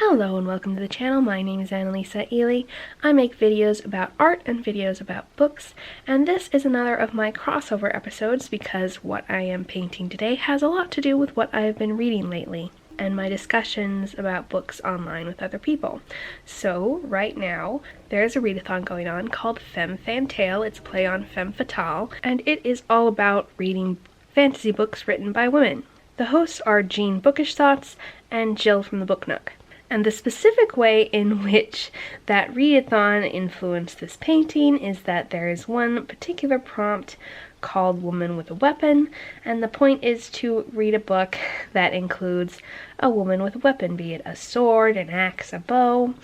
Hello and welcome to the channel. My name is Annalisa Ely. I make videos about art and videos about books, and this is another of my crossover episodes because what I am painting today has a lot to do with what I have been reading lately and my discussions about books online with other people. So right now there's a readathon going on called Femme Fatale. It's a play on femme fatale, and it is all about reading fantasy books written by women. The hosts are Jean Bookish Thoughts and Jill from the Book Nook. And the specific way in which that readathon influenced this painting is that there is one particular prompt called Woman with a Weapon, and the point is to read a book that includes a woman with a weapon, be it a sword, an axe, a bow,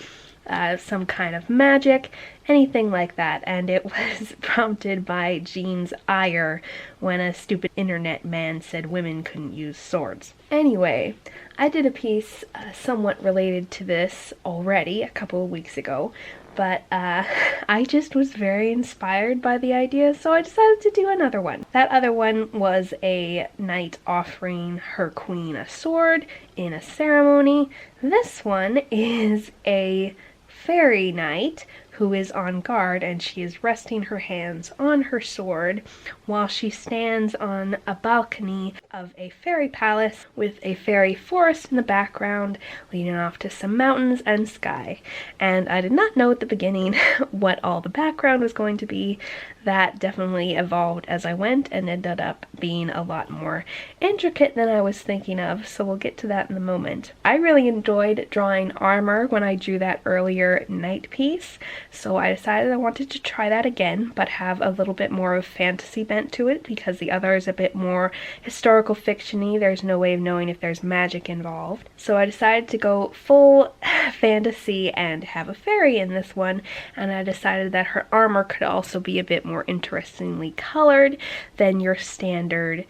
some kind of magic, anything like that. And it was prompted by Jean's ire when a stupid internet man said women couldn't use swords. Anyway, I did a piece somewhat related to this already a couple of weeks ago, but I just was very inspired by the idea, so I decided to do another one. That other one was a knight offering her queen a sword in a ceremony. This one is a fairy knight who is on guard, and she is resting her hands on her sword while she stands on a balcony of a fairy palace with a fairy forest in the background leading off to some mountains and sky. And I did not know at the beginning what all the background was going to be. That definitely evolved as I went and ended up being a lot more intricate than I was thinking of, so we'll get to that in a moment. I really enjoyed drawing armor when I drew that earlier knight piece, so I decided I wanted to try that again, but have a little bit more of fantasy bent to it because the other is a bit more historical fiction-y. There's no way of knowing if there's magic involved. So I decided to go full fantasy and have a fairy in this one, and I decided that her armor could also be a bit more interestingly colored than your standard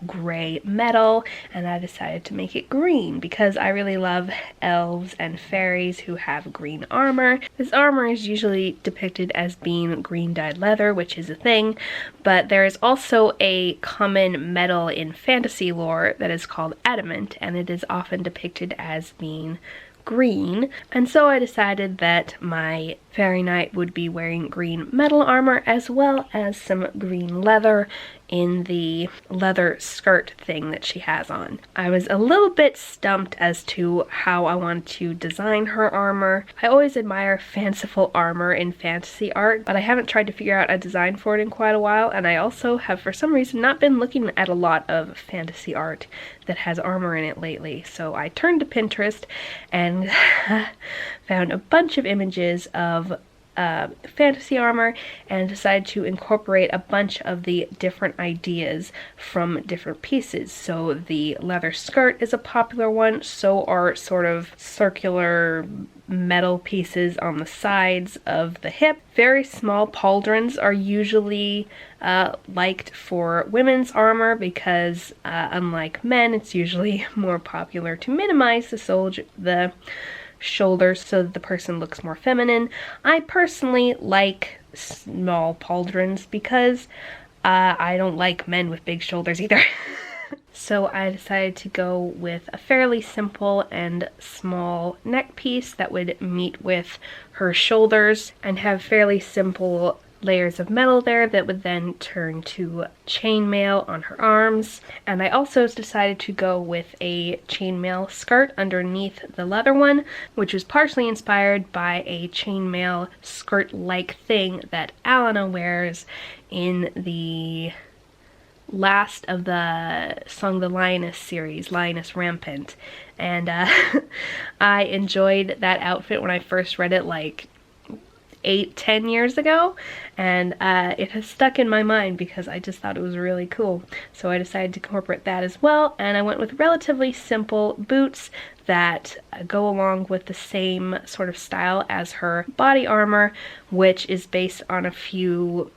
gray metal, and I decided to make it green because I really love elves and fairies who have green armor. This armor is usually depicted as being green dyed leather, which is a thing, but there is also a common metal in fantasy lore that is called adamant, and it is often depicted as being green, and so I decided that my fairy knight would be wearing green metal armor as well as some green leather in the leather skirt thing that she has on. I was a little bit stumped as to how I wanted to design her armor. I always admire fanciful armor in fantasy art, but I haven't tried to figure out a design for it in quite a while, and I also have for some reason not been looking at a lot of fantasy art that has armor in it lately. So I turned to Pinterest and found a bunch of images of fantasy armor and decided to incorporate a bunch of the different ideas from different pieces. So the leather skirt is a popular one, so are sort of circular metal pieces on the sides of the hip. Very small pauldrons are usually liked for women's armor because unlike men, it's usually more popular to minimize the shoulders so that the person looks more feminine. I personally like small pauldrons because I don't like men with big shoulders either. So I decided to go with a fairly simple and small neck piece that would meet with her shoulders and have fairly simple layers of metal there that would then turn to chainmail on her arms. And I also decided to go with a chainmail skirt underneath the leather one, which was partially inspired by a chainmail skirt-like thing that Alana wears in the last of the Song of the Lioness series, Lioness Rampant. And I enjoyed that outfit when I first read it like 8-10 years ago, and it has stuck in my mind because I just thought it was really cool. So I decided to incorporate that as well, and I went with relatively simple boots that go along with the same sort of style as her body armor, which is based on a few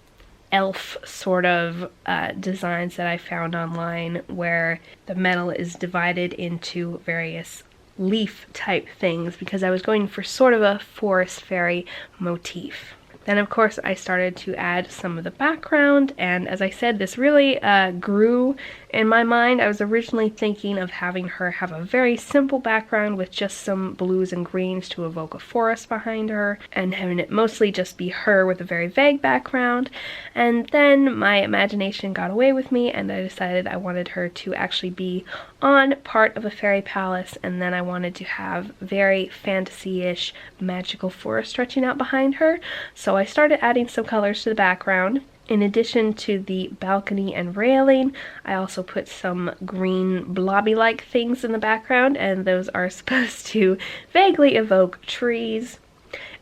elf sort of designs that I found online where the metal is divided into various leaf type things because I was going for sort of a forest fairy motif. Then of course I started to add some of the background, and as I said, this really grew In my mind, I was originally thinking of having her have a very simple background with just some blues and greens to evoke a forest behind her, and having it mostly just be her with a very vague background. And then my imagination got away with me, and I decided I wanted her to actually be on part of a fairy palace, and then I wanted to have very fantasy-ish magical forest stretching out behind her. So I started adding some colors to the background. In addition to the balcony and railing, I also put some green blobby-like things in the background, and those are supposed to vaguely evoke trees.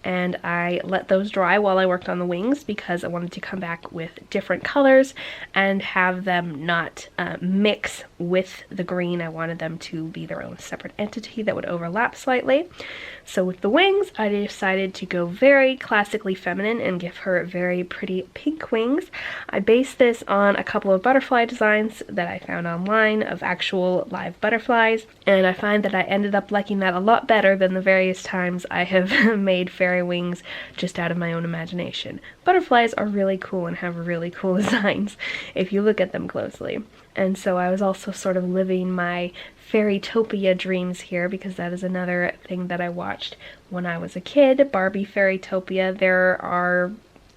And I let those dry while I worked on the wings because I wanted to come back with different colors and have them not mix with the green. I wanted them to be their own separate entity that would overlap slightly. So with the wings, I decided to go very classically feminine and give her very pretty pink wings. I based this on a couple of butterfly designs that I found online of actual live butterflies, and I find that I ended up liking that a lot better than the various times I have made fairy wings just out of my own imagination. Butterflies are really cool and have really cool designs if you look at them closely. And so I was also sort of living my Fairytopia dreams here, because that is another thing that I watched when I was a kid, Barbie Fairytopia. There are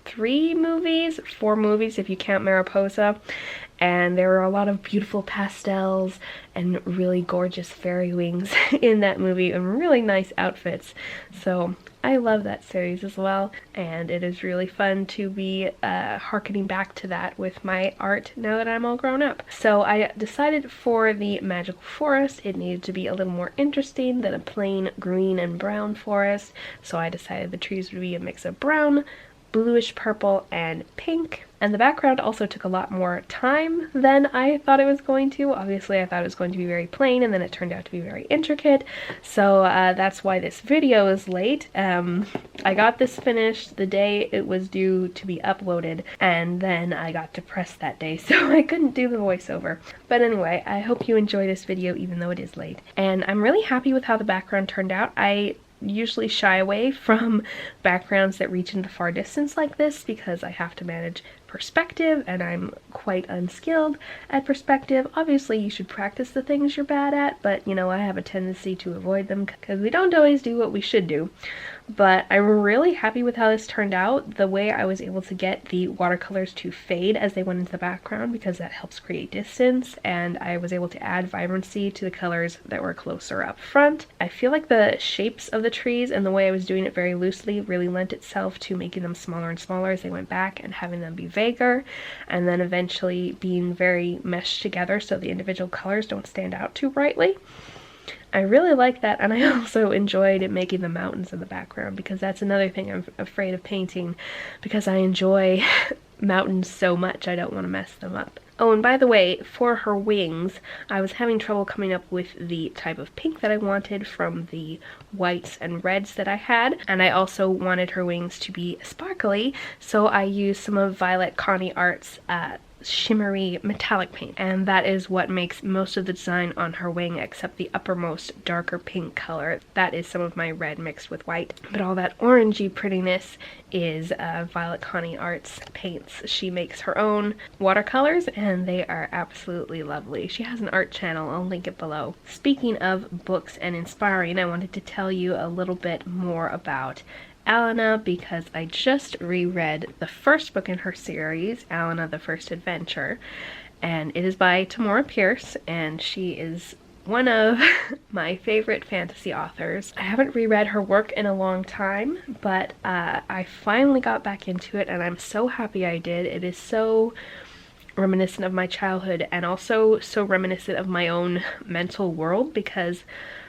4 movies if you count Mariposa, and there are a lot of beautiful pastels and really gorgeous fairy wings in that movie and really nice outfits. So I love that series as well, and it is really fun to be harkening back to that with my art now that I'm all grown up. So I decided for the magical forest it needed to be a little more interesting than a plain green and brown forest, so I decided the trees would be a mix of brown, bluish purple, and pink. And the background also took a lot more time than I thought it was going to. Obviously, I thought it was going to be very plain, and then it turned out to be very intricate. So that's why this video is late. I got this finished the day it was due to be uploaded, and then I got depressed that day, so I couldn't do the voiceover. But anyway, I hope you enjoy this video even though it is late. And I'm really happy with how the background turned out. I usually shy away from backgrounds that reach into far distance like this because I have to manage perspective, and I'm quite unskilled at perspective. Obviously, you should practice the things you're bad at, but you know, I have a tendency to avoid them because we don't always do what we should do. But I'm really happy with how this turned out. The way I was able to get the watercolors to fade as they went into the background, because that helps create distance, and I was able to add vibrancy to the colors that were closer up front. I feel like the shapes of the trees and the way I was doing it very loosely really lent itself to making them smaller and smaller as they went back and having them be vaguer, and then eventually being very meshed together so the individual colors don't stand out too brightly. I really like that, and I also enjoyed making the mountains in the background, because that's another thing I'm afraid of painting, because I enjoy mountains so much I don't want to mess them up. Oh, and by the way, for her wings, I was having trouble coming up with the type of pink that I wanted from the whites and reds that I had, and I also wanted her wings to be sparkly, so I used some of Violet Connie Art's shimmery metallic paint, and that is what makes most of the design on her wing except the uppermost darker pink color. That is some of my red mixed with white, but all that orangey prettiness is Violet Connie Art's paints. She makes her own watercolors and they are absolutely lovely. She has an art channel, I'll link it below. Speaking of books and inspiring, I wanted to tell you a little bit more about Alana, because I just reread the first book in her series, Alana the First Adventure, and it is by Tamora Pierce, and she is one of my favorite fantasy authors. I haven't reread her work in a long time, but I finally got back into it, and I'm so happy I did. It is so reminiscent of my childhood, and also so reminiscent of my own mental world, because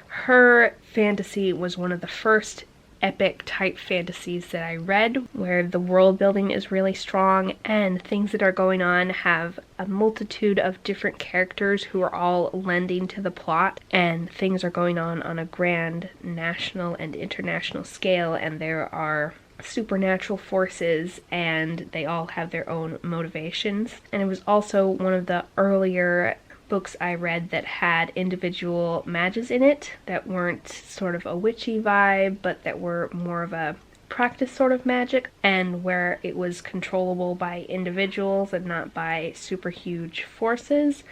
her fantasy was one of the first epic type fantasies that I read, where the world building is really strong and things that are going on have a multitude of different characters who are all lending to the plot, and things are going on a grand national and international scale, and there are supernatural forces and they all have their own motivations. And it was also one of the earlier books I read that had individual mages in it that weren't sort of a witchy vibe, but that were more of a practice sort of magic, and where it was controllable by individuals and not by super huge forces,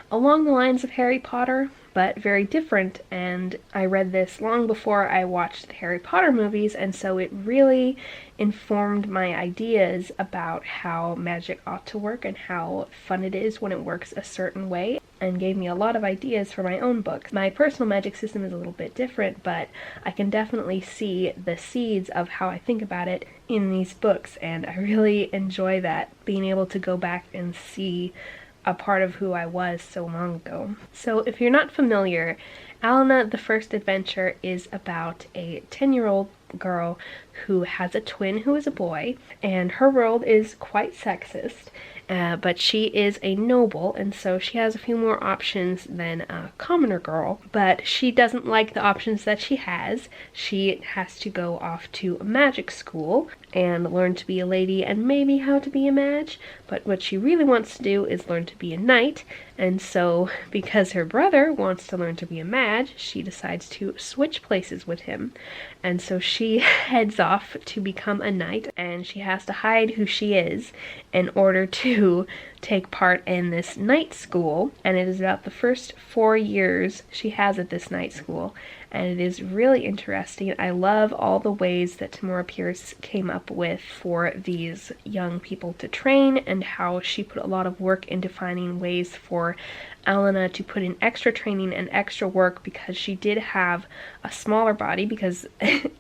along the lines of Harry Potter, but very different. And I read this long before I watched the Harry Potter movies, and so it really informed my ideas about how magic ought to work and how fun it is when it works a certain way, and gave me a lot of ideas for my own books. My personal magic system is a little bit different, but I can definitely see the seeds of how I think about it in these books, and I really enjoy that, being able to go back and see a part of who I was so long ago. So if you're not familiar, Alana the First Adventure is about a 10-year-old girl who has a twin who is a boy, and her world is quite sexist, but she is a noble, and so she has a few more options than a commoner girl, but she doesn't like the options that she has. She has to go off to a magic school and learn to be a lady and maybe how to be a mage, but what she really wants to do is learn to be a knight, and so because her brother wants to learn to be a mage, she decides to switch places with him, and so she heads off to become a knight, and she has to hide who she is in order to take part in this night school, and it is about the first 4 years she has at this night school, and it is really interesting. I love all the ways that Tamora Pierce came up with for these young people to train, and how she put a lot of work into finding ways for Alana to put in extra training and extra work, because she did have a smaller body, because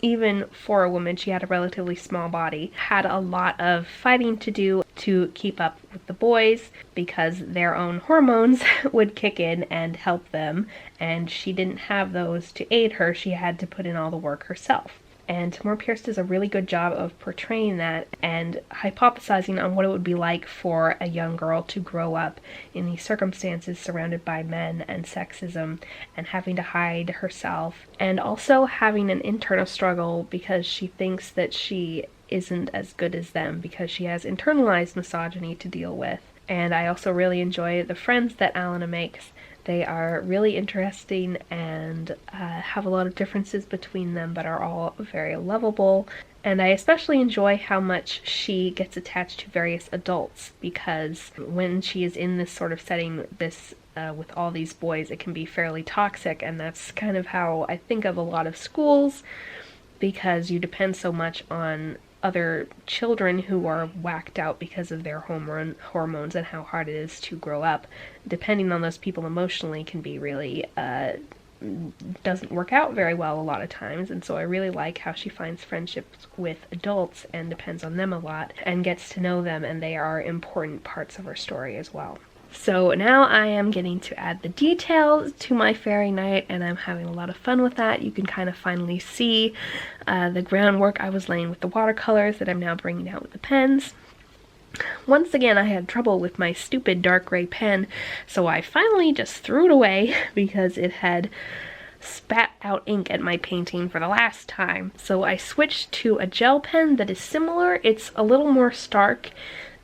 even for a woman she had a relatively small body, had a lot of fighting to do to keep up with the boys, because their own hormones would kick in and help them, and she didn't have those to aid her. She had to put in all the work herself. And Tamora Pierce does a really good job of portraying that and hypothesizing on what it would be like for a young girl to grow up in these circumstances, surrounded by men and sexism, and having to hide herself, and also having an internal struggle because she thinks that she isn't as good as them, because she has internalized misogyny to deal with. And I also really enjoy the friends that Alana makes. They are really interesting and have a lot of differences between them, but are all very lovable. And I especially enjoy how much she gets attached to various adults, because when she is in this sort of setting, with all these boys, it can be fairly toxic, and that's kind of how I think of a lot of schools, because you depend so much on other children who are whacked out because of their hormones and how hard it is to grow up. Depending on those people emotionally can be really doesn't work out very well a lot of times, and so I really like how she finds friendships with adults and depends on them a lot and gets to know them, and they are important parts of her story as well. So now I am getting to add the details to my fairy night, and I'm having a lot of fun with that. You can kind of finally see the groundwork I was laying with the watercolors that I'm now bringing out with the pens. Once again, I had trouble with my stupid dark gray pen, so I finally just threw it away because it had spat out ink at my painting for the last time. So I switched to a gel pen that is similar. It's a little more stark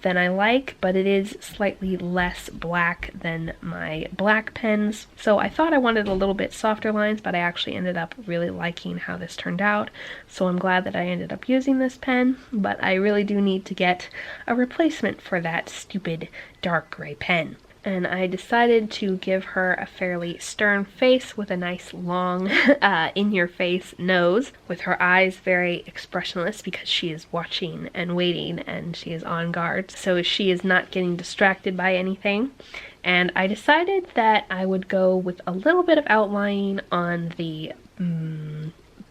than I like, but it is slightly less black than my black pens. So I thought I wanted a little bit softer lines, but I actually ended up really liking how this turned out. So I'm glad that I ended up using this pen, but I really do need to get a replacement for that stupid dark gray pen. And I decided to give her a fairly stern face with a nice long in-your-face nose, with her eyes very expressionless because she is watching and waiting and she is on guard, so she is not getting distracted by anything. And I decided that I would go with a little bit of outlining on the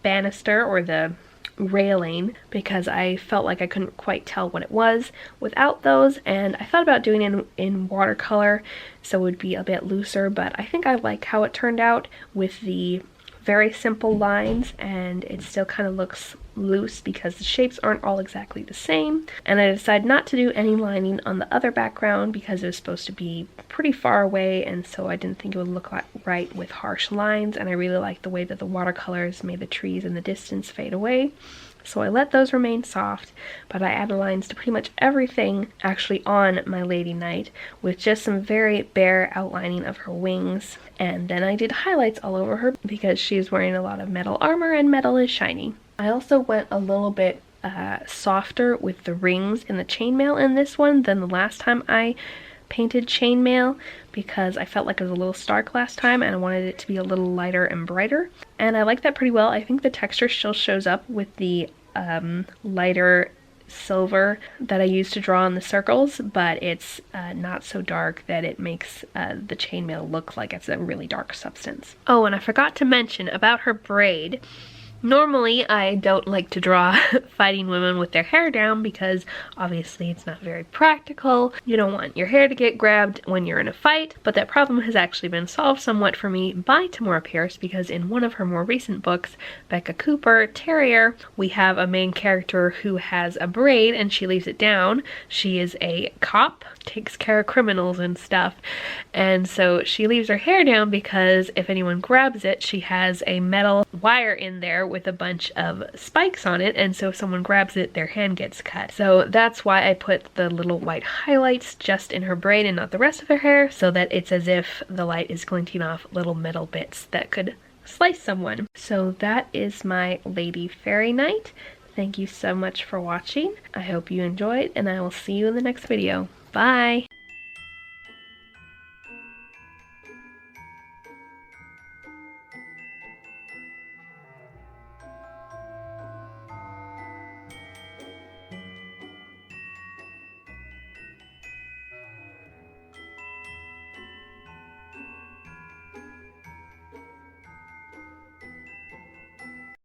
banister or the railing, because I felt like I couldn't quite tell what it was without those, and I thought about doing it in watercolor so it would be a bit looser, but I think I like how it turned out with the very simple lines, and it still kind of looks loose because the shapes aren't all exactly the same. And I decided not to do any lining on the other background because it was supposed to be pretty far away, and so I didn't think it would look right with harsh lines, and I really liked the way that the watercolors made the trees in the distance fade away. So I let those remain soft, but I added lines to pretty much everything actually on my Lady Knight, with just some very bare outlining of her wings. And then I did highlights all over her because she's wearing a lot of metal armor and metal is shiny. I also went a little bit softer with the rings and the chainmail in this one than the last time I painted chainmail, because I felt like it was a little stark last time and I wanted it to be a little lighter and brighter. And I like that pretty well. I think the texture still shows up with the lighter silver that I used to draw on the circles, but it's not so dark that it makes the chainmail look like it's a really dark substance. Oh, and I forgot to mention about her braid. Normally, I don't like to draw fighting women with their hair down because obviously it's not very practical. You don't want your hair to get grabbed when you're in a fight, but that problem has actually been solved somewhat for me by Tamora Pierce, because in one of her more recent books, Becca Cooper, Terrier, we have a main character who has a braid and she leaves it down. She is a cop, takes care of criminals and stuff, and so she leaves her hair down because if anyone grabs it, she has a metal wire in there with a bunch of spikes on it, and so if someone grabs it, their hand gets cut. So that's why I put the little white highlights just in her braid and not the rest of her hair, so that it's as if the light is glinting off little metal bits that could slice someone. So that is my Lady Fairy Knight. Thank you so much for watching. I hope you enjoyed, and I will see you in the next video. Bye!